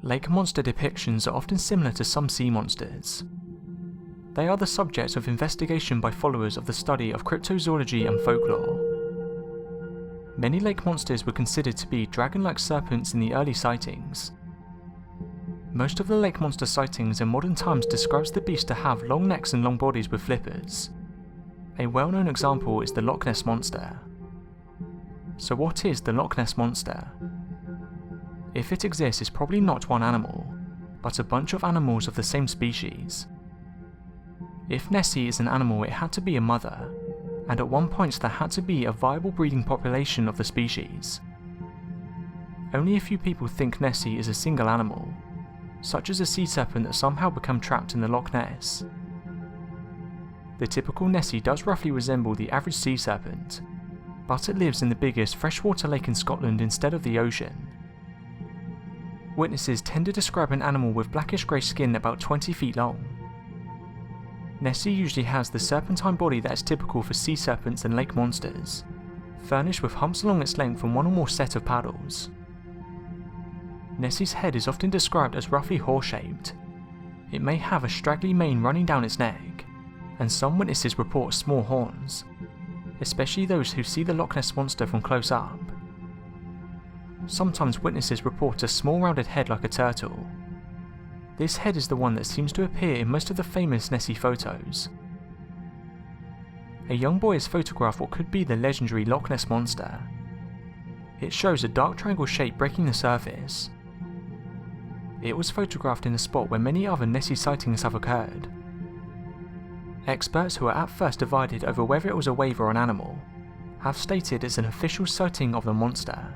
Lake monster depictions are often similar to some sea monsters. They are the subject of investigation by followers of the study of cryptozoology and folklore. Many lake monsters were considered to be dragon-like serpents in the early sightings. Most of the lake monster sightings in modern times describes the beast to have long necks and long bodies with flippers. A well-known example is the Loch Ness Monster. So what is the Loch Ness Monster? If it exists, it's probably not one animal, but a bunch of animals of the same species. If Nessie is an animal, it had to be a mother, and at one point there had to be a viable breeding population of the species. Only a few people think Nessie is a single animal, such as a sea serpent that somehow became trapped in the Loch Ness. The typical Nessie does roughly resemble the average sea serpent, but it lives in the biggest freshwater lake in Scotland instead of the ocean. Witnesses tend to describe an animal with blackish grey skin about 20 feet long. Nessie usually has the serpentine body that is typical for sea serpents and lake monsters, furnished with humps along its length and one or more set of paddles. Nessie's head is often described as roughly horse-shaped. It may have a straggly mane running down its neck, and some witnesses report small horns, especially those who see the Loch Ness Monster from close up. Sometimes witnesses report a small rounded head like a turtle. This head is the one that seems to appear in most of the famous Nessie photos. A young boy has photographed what could be the legendary Loch Ness Monster. It shows a dark triangle shape breaking the surface. It was photographed in a spot where many other Nessie sightings have occurred. Experts who are at first divided over whether it was a wave or an animal have stated it's an official sighting of the monster.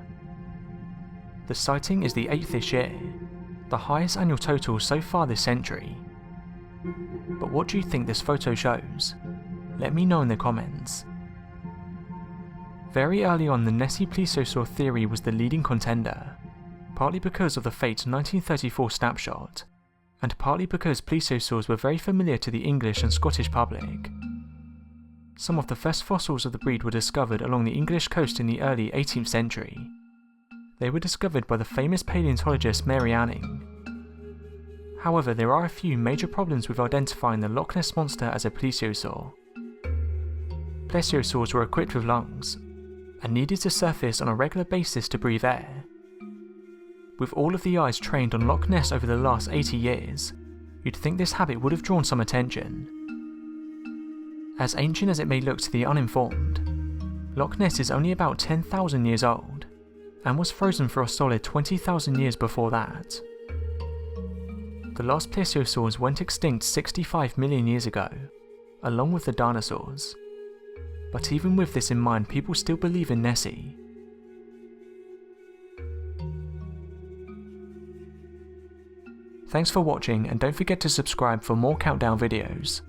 The sighting is the 8th this year, the highest annual total so far this century. But what do you think this photo shows? Let me know in the comments. Very early on, the Nessie plesiosaur theory was the leading contender, partly because of the fate 1934 snapshot, and partly because plesiosaurs were very familiar to the English and Scottish public. Some of the first fossils of the breed were discovered along the English coast in the early 18th century. They were discovered by the famous paleontologist Mary Anning. However, there are a few major problems with identifying the Loch Ness Monster as a plesiosaur. Plesiosaurs were equipped with lungs, and needed to surface on a regular basis to breathe air. With all of the eyes trained on Loch Ness over the last 80 years, you'd think this habit would have drawn some attention. As ancient as it may look to the uninformed, Loch Ness is only about 10,000 years old, and was frozen for a solid 20,000 years before that. The last plesiosaurs went extinct 65 million years ago, along with the dinosaurs. But even with this in mind, people still believe in Nessie. Thanks for watching, and don't forget to subscribe for more countdown videos.